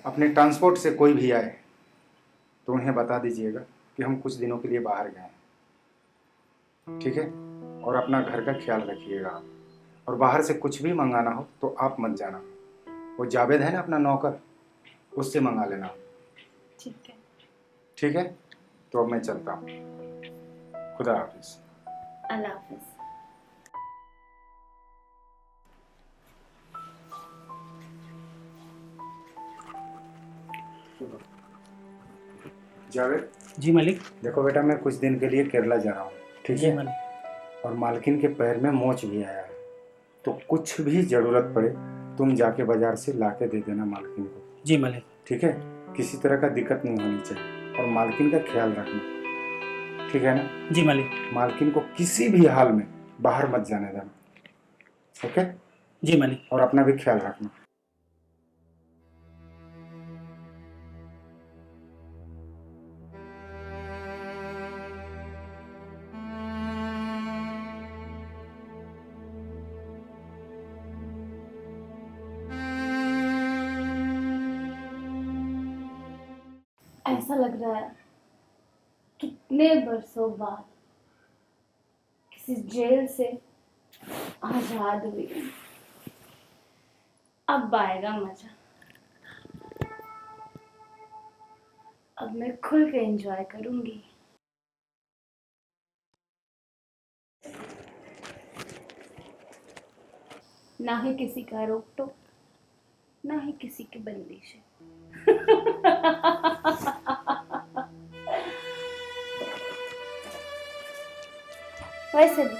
अपने ट्रांसपोर्ट से कोई भी आए तो उन्हें बता दीजिएगा कि हम कुछ दिनों के लिए बाहर गए हैं, ठीक है? और अपना घर का ख्याल रखिएगा आप। और बाहर से कुछ भी मंगाना हो तो आप मत जाना, वो जावेद है ना अपना नौकर, उससे मंगा लेना। ठीक है। ठीक है, तो अब मैं चलता हूँ। खुदा हाफिज। अल्लाह हाफिज। जावेद, जी मालिक। देखो बेटा, मैं कुछ दिन के लिए केरला जा रहा हूँ, ठीक जी है? मालिक। और मालकिन के पैर में मोच भी आया है, तो कुछ भी ज़रूरत पड़े तुम जाके बाजार से ला के दे देना मालकिन को। जी मालिक। ठीक है, किसी तरह का दिक्कत नहीं होनी चाहिए, और मालकिन का ख्याल रखना, ठीक है ना? जी मालिक। मालकिन को किसी भी हाल में बाहर मत जाने देना, ओके? जी मालिक। और अपना भी ख्याल रखना। ऐसा लग रहा है कितने बरसों बाद किसी जेल से आजाद हुई हूं। अब आएगा मजा। अब मैं खुल के एंजॉय करूंगी। ना ही किसी का रोक टोक, ना ही किसी की बंदिश है। वैसे भी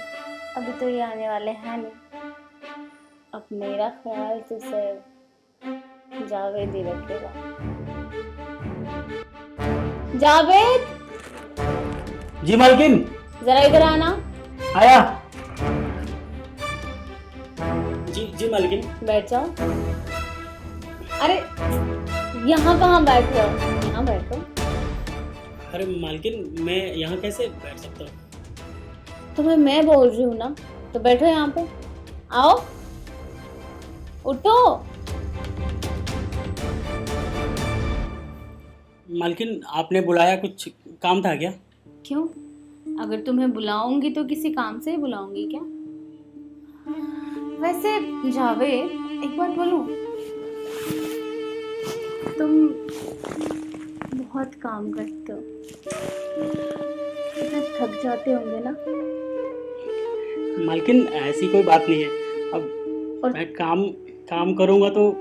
अभी तो ये आने वाले हैं नहीं। अब मेरा ख्याल तो सिर्फ जावेद ही रखेगा। जावेद, जी मालकिन। जरा इधर आना। आया। जी जी मालकिन। बैठ जाओ। अरे यहाँ कहाँ बैठ रहे हो? यहाँ बैठो। अरे मालकिन, मैं यहाँ कैसे बैठ सकता हूँ? तुम्हें मैं बोल रही हूँ ना, तो बैठो यहाँ पे। आओ, उठो। मालकिन, आपने बुलाया, कुछ काम था क्या? क्यों? अगर तुम्हें बुलाऊंगी तो किसी काम से ही बुलाऊंगी क्या? वैसे जावेद, एक बात बोलूं? तुम बहुत काम करते हो, इतना थक जाते होंगे ना? मालकिन, ऐसी कोई बात नहीं है। अब और मैं काम काम करूँगा तो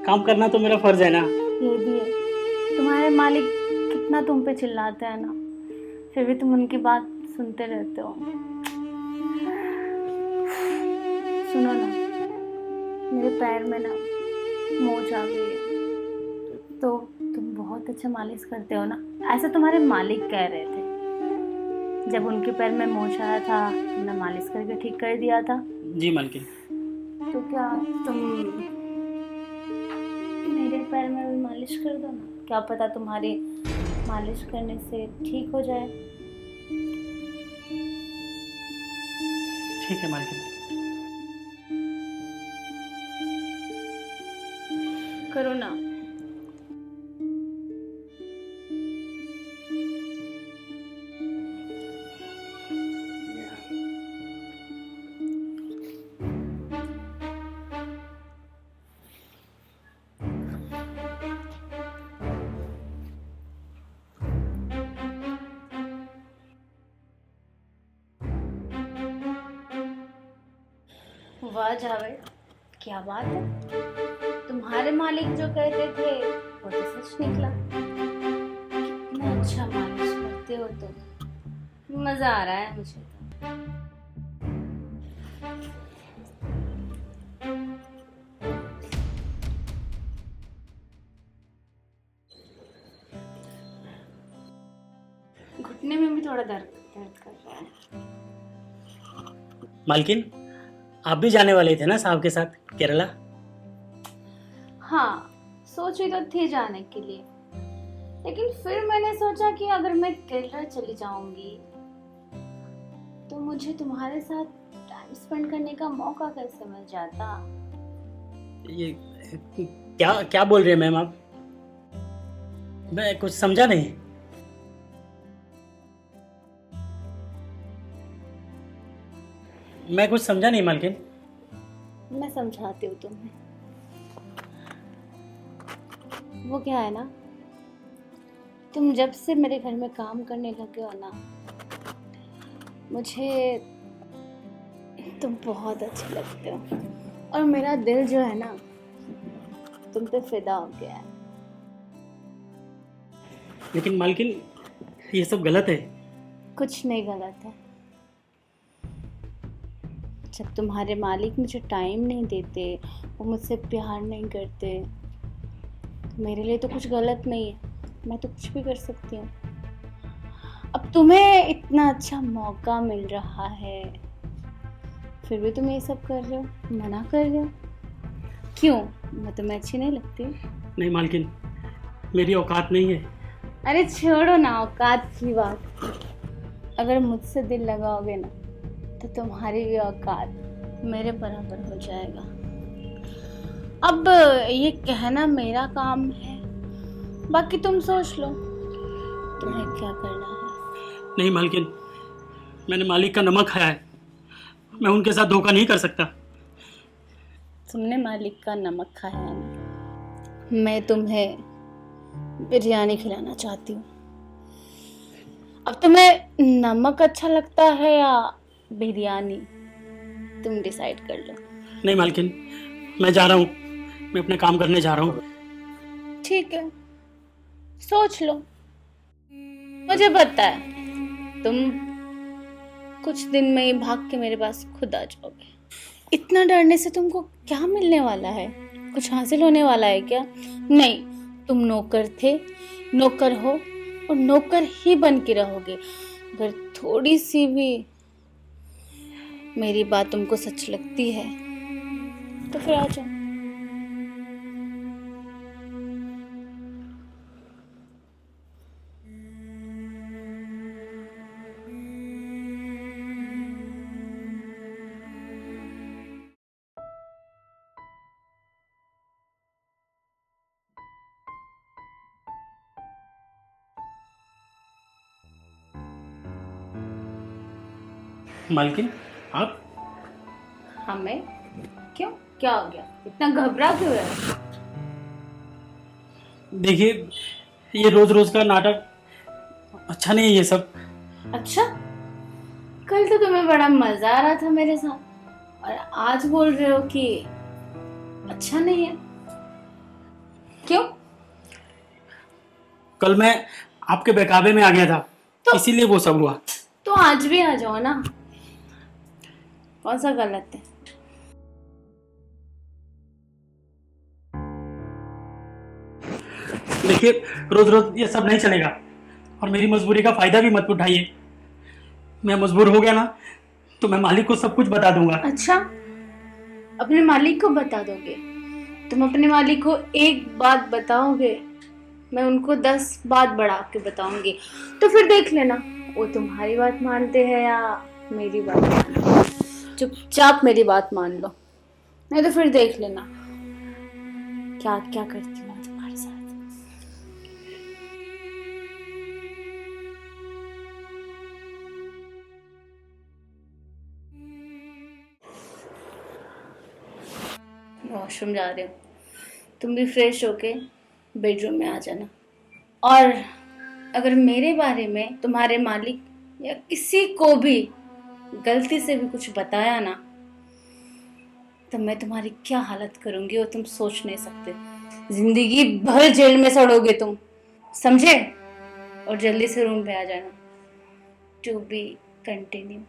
काम करना तो मेरा फर्ज है ना। ये भी है, तुम्हारे मालिक कितना तुम पे चिल्लाते हैं ना, फिर भी तुम उनकी बात सुनते रहते हो। सुनो ना, मेरे पैर में ना मोच आ गई है, तो तुम बहुत अच्छा मालिश करते हो ना, ऐसा तुम्हारे मालिक कह रहे थे। जब उनके पैर में मोच आया था तुमने मालिश करके ठीक कर दिया था। जी मालकिन। तो क्या तुम मेरे पैर में भी मालिश कर दो ना, क्या पता तुम्हारी मालिश करने से ठीक हो जाए। ठीक है मालकिन। करो ना। वाह जावेद, क्या बात है, तुम्हारे मालिक जो कहते थे वो तो सच निकला। कितना अच्छा मालिश करते हो तुम, मजा आ रहा है मुझे तो। घुटने में भी थोड़ा दर्द दर्द कर रहा है। मालकिन, आप भी जाने वाले थे ना साहब के साथ केरला? हाँ, सोची तो थी जाने के लिए, लेकिन फिर मैंने सोचा कि अगर मैं केरला चली जाऊंगी तो मुझे तुम्हारे साथ टाइम स्पेंड करने का मौका कैसे मिल जाता। ये क्या क्या बोल रहे हैं मैम आप? मैं कुछ समझा नहीं। मैं कुछ समझा नहीं मालकिन। मैं समझाती हूँ तुम्हें। वो क्या है ना, तुम जब से मेरे घर में काम करने लगे हो ना, मुझे तुम बहुत अच्छे लगते हो और मेरा दिल जो है ना तुम पे फिदा हो गया है। लेकिन मालकिन ये सब गलत है। कुछ नहीं गलत है। जब तुम्हारे मालिक मुझे टाइम नहीं देते, वो मुझसे प्यार नहीं करते, तो मेरे लिए तो कुछ गलत नहीं है। मैं तो कुछ भी कर सकती हूँ। अब तुम्हें इतना अच्छा मौका मिल रहा है, फिर भी तुम ये सब कर रहे हो, मना कर रहे हो। क्यों? मैं तुम्हें अच्छी नहीं लगती? नहीं मालकिन, मेरी औकात नहीं है। अरे छोड़ो ना औकात की बात। अगर मुझसे दिल लगाओगे ना तो तुम्हारी भी औकात मेरे बराबर हो जाएगा। अब ये कहना मेरा काम है, बाकी तुम सोच लो तुम्हें क्या करना है। नहीं मालकिन, मैंने मालिक का नमक खाया है। मैं उनके साथ धोखा नहीं कर सकता। तुमने मालिक का नमक खाया है ना, मैं तुम्हें बिरयानी खिलाना चाहती हूँ। अब तुम्हें नमक अच्छा लगता है या बिरयानी, तुम डिसाइड कर लो। नहीं मालकिन, मैं जा रहा हूँ। मैं अपने काम करने जा रहा हूँ। ठीक है, सोच लो। मुझे पता है तुम कुछ दिन में ही भाग के मेरे पास खुद आ जाओगे। इतना डरने से तुमको क्या मिलने वाला है? कुछ हासिल होने वाला है क्या? नहीं, तुम नौकर थे, नौकर हो और नौकर ही बन के रहोगे। अगर थोड़ी सी भी मेरी बात तुमको सच लगती है तो फिर आ जाओ। मालकिन आप? हमें? क्यों, क्या हो गया? इतना घबरा क्यों है? देखिए, ये रोज रोज का नाटक अच्छा नहीं है ये सब। अच्छा, कल तो तुम्हें बड़ा मजा आ रहा था मेरे साथ और आज बोल रहे हो कि अच्छा नहीं है। क्यों? कल मैं आपके बहकावे में आ गया था, इसीलिए वो सब हुआ। तो आज भी आ जाओ ना, कौन सा गलत है? देखिए, रोज रोज ये सब नहीं चलेगा और मेरी मजबूरी का फायदा भी मत उठाइए। मैं मजबूर हो गया ना तो मैं मालिक को सब कुछ बता दूंगा। अच्छा, अपने मालिक को बता दोगे? तुम अपने मालिक को एक बात बताओगे, मैं उनको 10 बात बढ़ा के बताऊंगी। तो फिर देख लेना वो तुम्हारी बात मानते हैं या मेरी बात मानते हैं। चुपचाप मेरी बात मान लो, नहीं तो फिर देख लेना क्या क्या करती हूँ मैं तुम्हारे साथ। वॉशरूम जा रहे हो, तुम भी फ्रेश होके बेडरूम में आ जाना। और अगर मेरे बारे में तुम्हारे मालिक या किसी को भी गलती से भी कुछ बताया ना तो मैं तुम्हारी क्या हालत करूंगी वो तुम सोच नहीं सकते। जिंदगी भर जेल में सड़ोगे तुम, समझे? और जल्दी से रूम पे आ जाना। To be continue.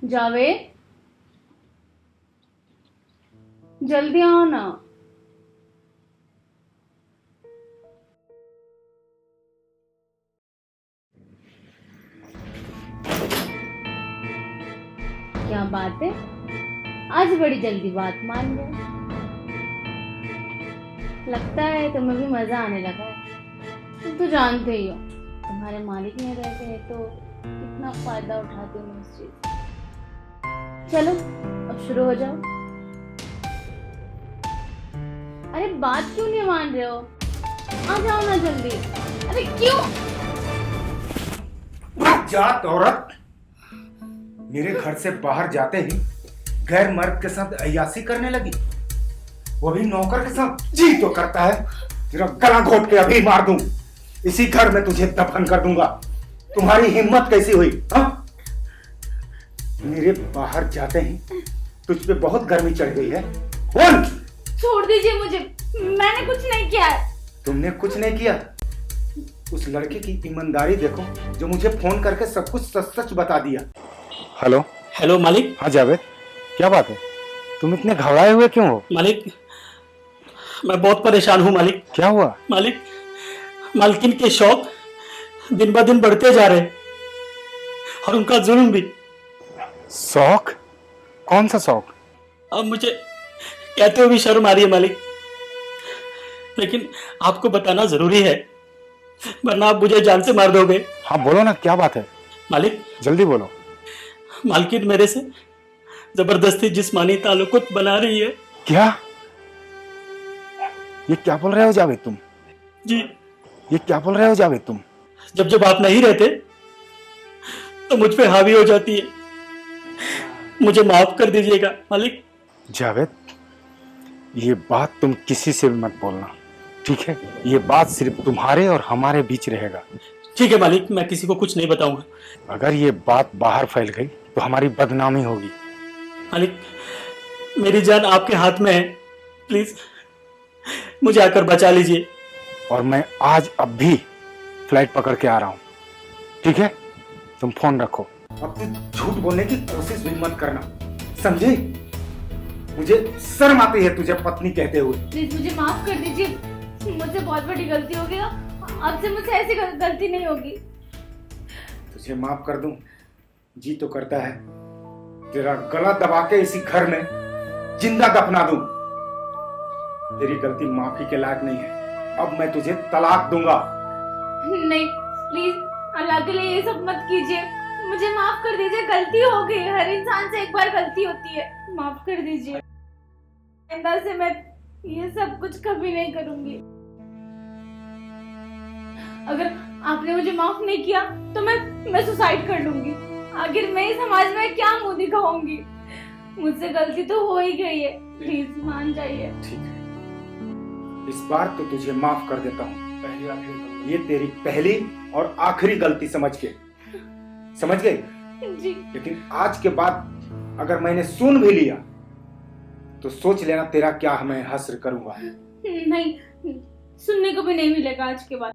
जावेद, जल्दी आओ ना। क्या बात है, आज बड़ी जल्दी बात मान गए। लगता है तुम्हें भी मजा आने लगा है। तुम तो जानते ही हो तुम्हारे मालिक में रहते हैं तो कितना फायदा उठाती हूँ मैं इस चीज से। चलो अब शुरू हो जाओ। अरे बात क्यों नहीं मान रहे हो? आ जाओ ना जल्दी। अरे क्यों? जात औरत, मेरे घर से बाहर जाते ही गैर मर्द के साथ अय्यासी करने लगी, वो भी नौकर के साथ। जी तो करता है तेरा गला घोट के अभी मार दूं, इसी घर में तुझे दफन कर दूंगा। तुम्हारी हिम्मत कैसी हुई हा? मेरे बाहर जाते ही तुझ पे बहुत गर्मी चढ़ गई है। बोल। छोड़ दीजिए मुझे, मैंने कुछ नहीं किया है। तुमने कुछ नहीं किया? उस लड़के की ईमानदारी देखो जो मुझे फोन करके सब कुछ सच सच बता दिया। हेलो। हेलो मालिक। हाँ जावेद, क्या बात है? तुम इतने घबराए हुए क्यों हो? मालिक, मैं बहुत परेशान हूँ मालिक। क्या हुआ? मालिक, मालकिन के शौक दिन ब दिन बढ़ते जा रहे हैं और उनका जुल्म भी। शौक? कौन सा शौक? अब मुझे कहते हुए भी शर्म आ रही है मालिक, लेकिन आपको बताना जरूरी है वरना आप मुझे जान से मार दोगे। हाँ बोलो ना, क्या बात है? मालिक, जल्दी बोलो। मालकिन मेरे से जबरदस्ती जिस्मानी ताल्लुक बना रही है। क्या? ये क्या बोल रहे हो जावेद तुम? जी, ये क्या बोल रहे हो जावेद तुम? जब जब आप नहीं रहते तो मुझ पे हावी हो जाती है। मुझे माफ कर दीजिएगा मालिक। जावेद, ये बात तुम किसी से भी मत बोलना, ठीक है? ये बात सिर्फ तुम्हारे और हमारे बीच रहेगा। ठीक है मालिक, मैं किसी को कुछ नहीं बताऊंगा। अगर ये बात बाहर फैल गई तो हमारी बदनामी होगी। मालिक, मेरी जान आपके हाथ में है, प्लीज मुझे आकर बचा लीजिए। और मैं आज अब भी फ्लाइट पकड़ के आ रहा हूँ, ठीक है? तुम फोन रखो। अब तू झूठ बोलने की कोशिश भी मत करना, समझे? मुझे शर्म आती है तुझे पत्नी कहते हुए। प्लीज मुझे माफ कर दीजिए, मुझसे बहुत बड़ी गलती हो गई। अब से मुझसे ऐसी गलती नहीं होगी। तुझे माफ कर दूं, जी तो करता है तेरा गला दबा के इसी घर में जिंदा दफना दूं। तेरी गलती माफी के लायक नहीं है। अब मैं तुझे तलाक दूंगा। नहीं प्लीज, अल्लाह के लिए ये सब मत कीजिए। मुझे माफ कर दीजिए, गलती हो गई। हर इंसान से एक बार गलती होती है, माफ कर दीजिए। आइंदा से मैं ये सब कुछ कभी नहीं करूंगी। अगर आपने मुझे माफ नहीं किया तो मैं सुसाइड कर लूंगी। आखिर मैं इस समाज में क्या मुंह दिखाऊंगी? मुझसे गलती तो हो ही गई है, प्लीज मान जाइए। ठीक है, इस बार तो तुझे माफ कर देता हूँ। ये तेरी पहली और आखिरी गलती समझ गई? जी। लेकिन आज के बाद अगर मैंने सुन भी लिया तो सोच लेना तेरा क्या मैं हश्र करूंगा। नहीं, सुनने को भी नहीं मिलेगा आज के बाद।